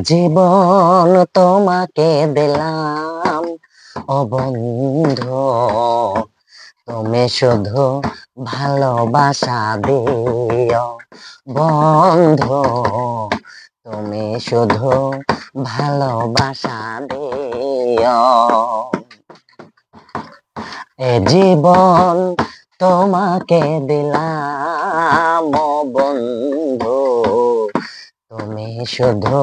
জীবন তোমাকে দিলাম ও বন্ধু, তুমি শুধু ভালোবাসা দিও বন্ধু, তুমি শুধু ভালোবাসা দিও। জীবন তোমাকে দিলাম ও বন্ধু, তুমি শুধু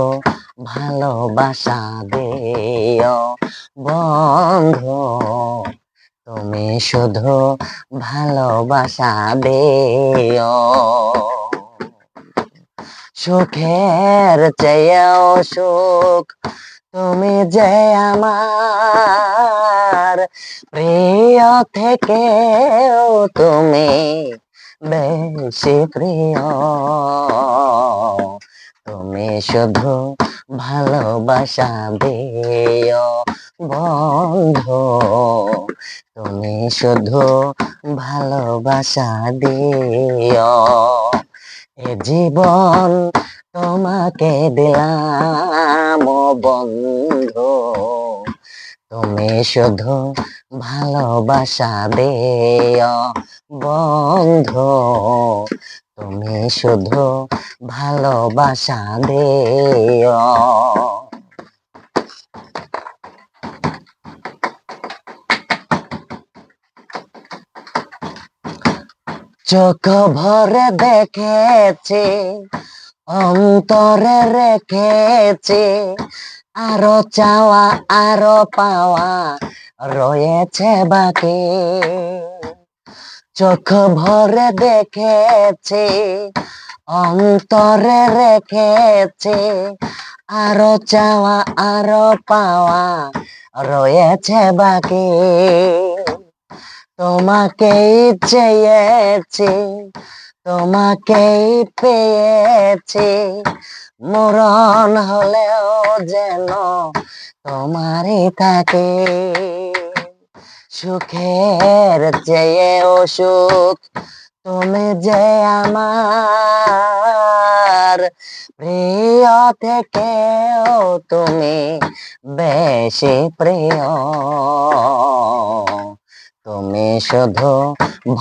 ভালোবাসা দিও বন্ধু, তুমি শুধু ভালোবাসা দিও। সুখের চেয়েও সুখ তুমি যে আমার, প্রিয় থেকেও তুমি বেশি প্রিয়। তুমি শুধু ভালোবাসা দিও বন্ধু, তুমি শুধু ভালোবাসা দিও। জীবন তোমাকে দিলাম ও বন্ধু, তুমি শুধু ভালোবাসা দিও বন্ধু, তুমি শুধু ভালোবাসা দিও। চোখ ভরে দেখেছি, অন্তরে রেখেছি, আরো চাওয়া আরো পাওয়া রয়েছে বাকি। চোখ ভরে দেখেছি, অন্তরে রেখেছি, আরো চাওয়া আরো পাওয়া রয়েছে বাকি। তোমাকেই চেয়েছি, তোমাকেই পেয়েছি, মরণ হলেও যেন তোমারই থাকে। সুখের চেয়েও সুখ তুমি যে আমার, প্রিয় থেকেও তুমি বেশি প্রিয়। তুমি শুধু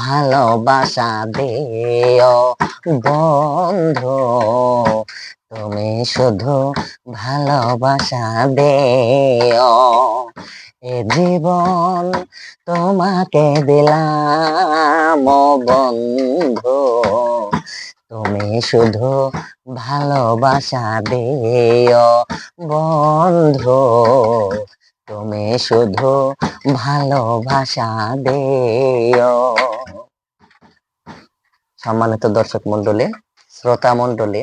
ভালোবাসা দিও বন্ধু, তুমি শুধু ভালোবাসা দিও। জীবন তোমাকে দিলাম ও বন্ধু, তুমি শুধু ভালোবাসা দিও বন্ধু, তুমি শুধু ভালোবাসা দিও। সম্মানিত দর্শক মন্ডলী, শ্রোতা মন্ডলী,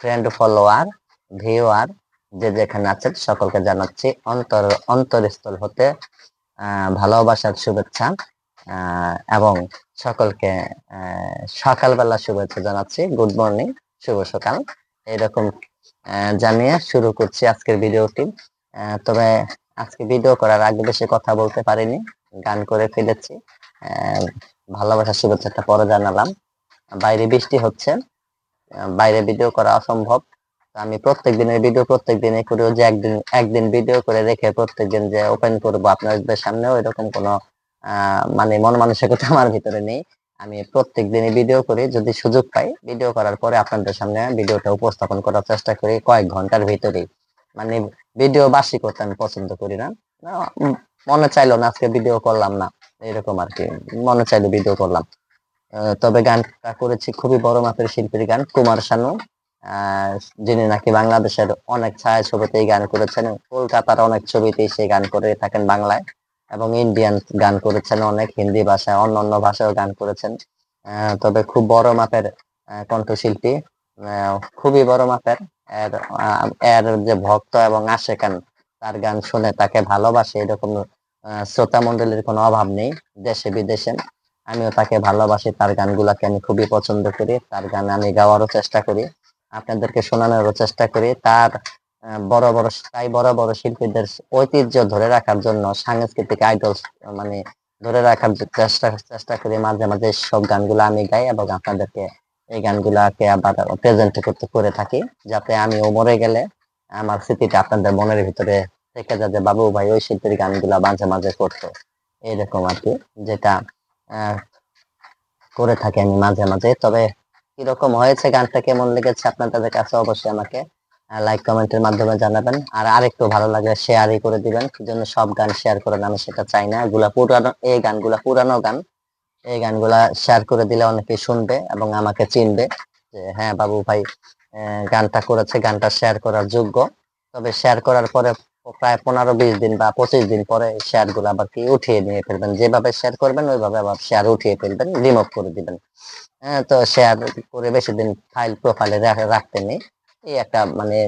ফ্রেন্ড ফলোয়ার, ভিউয়ার, যে যেখানে আছেন সকলকে জানাচ্ছি অন্তরস্থল হতে ভালোবাসার শুভেচ্ছা এবং সকলকে সকালবেলা শুভেচ্ছা জানাচ্ছি। গুড মর্নিং, শুভ সকাল, এরকম জানিয়ে শুরু করছি আজকের ভিডিওটি। তবে আজকে ভিডিও করার আগে বেশি কথা বলতে পারিনি, গান করে ফেলেছি। ভালোবাসার শুভেচ্ছাটা পরে জানালাম। বাইরে বৃষ্টি হচ্ছে, বাইরে ভিডিও করা অসম্ভব। আমি প্রত্যেক দিনের ভিডিও প্রত্যেক দিনে করেও যে একদিন ভিডিও করে রেখে প্রত্যেকদিন যে ওপেন করবো আপনাদের সামনেও এরকম কোনো মানে মন মানসিকতা আমার ভিতরে নেই। আমি প্রত্যেক দিনই ভিডিও করি, যদি সুযোগ পাই ভিডিও করার পরে আপনাদের সামনে ভিডিওটা উপস্থাপন করার চেষ্টা করি কয়েক ঘন্টার ভিতরেই। মানে ভিডিও বাসি করতে আমি পছন্দ করি না। মনে চাইলো না আজকে ভিডিও করলাম না, এরকম আর কি, মনে চাইলো ভিডিও করলাম। তবে গানটা করেছি খুবই বড় মাপের শিল্পীর গান, কুমার শানু, যিনি নাকি বাংলাদেশের অনেক ছায়াছবিতে গান করেছেন, কলকাতার অনেক ছবিতেই সে গান করে থাকেন বাংলায়, এবং ইন্ডিয়ান গান করেছেন অনেক, হিন্দি ভাষায় অন্যান্য ভাষায়ও গান করেছেন। তবে খুব বড় মাপের কণ্ঠশিল্পী, খুবই বড় মাপের। এর এর যে ভক্ত এবং আশেকান তার গান শুনে তাকে ভালোবাসে এরকম শ্রোতা মন্ডলীর কোনো অভাব নেই দেশে বিদেশে। আমিও তাকে ভালোবাসি, তার গানগুলাকে আমি খুবই পছন্দ করি, তার গান আমি গাওয়ারও চেষ্টা করি, আপনাদেরকে শোনানোরও চেষ্টা করি। তার বড় বড় শিল্পীদের ঐতিহ্য ধরে রাখার জন্য সাংস্কৃতিক আইডল মানে ধরে রাখার চেষ্টা করি। মাঝে মাঝে সব গানগুলো আমি গাই এবং আপনাদেরকে এই গানগুলাকে আবার প্রেজেন্ট করে থাকি, যাতে আমিও মরে গেলে আমার স্মৃতিটা আপনাদের মনের ভিতরে থেকে যায় যে বাবু ভাই ওই শিল্পীর গানগুলা মাঝে মাঝে করতো, এরকম আর কি, যেটা আহ, করে থাকি আমি মাঝে মাঝে। তবে কিরকম হয়েছে, গানটা কেমন লেগেছে আপনাদের কাছে অবশ্যই আমাকে লাইক কমেন্টের মাধ্যমে জানাবেন। আর আরেকটু ভালো লাগলে শেয়ারই করে দিবেন, কি জন্য সব গান শেয়ার করেন আমি সেটা চাই না। এগুলা পুরানো, এই গানগুলা পুরানো গান, এই গানগুলা শেয়ার করে দিলে অনেকে শুনবে এবং আমাকে চিনবে যে হ্যাঁ বাবু ভাই গানটা করেছে, গানটা শেয়ার করার যোগ্য। তবে শেয়ার করার পরে প্রায় 15-20 দিন বা 25 দিন পরে শেয়ার গুলো আবার কি উঠিয়ে নিয়ে ফেলবেন, যেভাবে শেয়ার করবেন ওইভাবে আবার শেয়ার উঠিয়ে ফেলবেন, রিমুভ করে দিবেন। হ্যাঁ, তো শেয়ার করে বেশি দিন ফাইল প্রোফাইলে রাখতে নেই। এই একটা মানে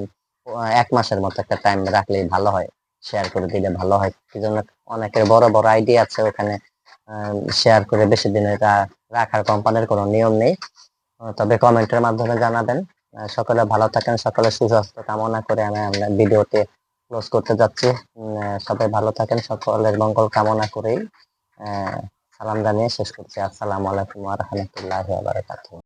1 মাসের মতো একটা টাইম রাখলেই ভালো হয়, শেয়ার করে দিলে ভালো হয়। কি জন্য, অনেকের বড় বড় আইডিয়া আছে ওখানে, শেয়ার করে বেশি দিন এটা রাখার কোম্পানির কোনো নিয়ম নেই। তবে কমেন্টের মাধ্যমে জানাবেন। সকলে ভালো থাকেন, সকলে সুস্বাস্থ্য কামনা করে আমি আমরা ভিডিওতে ক্লোজ করতে যাচ্ছি। সবাই ভালো থাকেন, সকলের মঙ্গল কামনা করেই সালাম জানিয়ে শেষ করছি। আসসালামু আলাইকুম ওয়া রাহমাতুল্লাহি ওয়া বারাকাতুহু।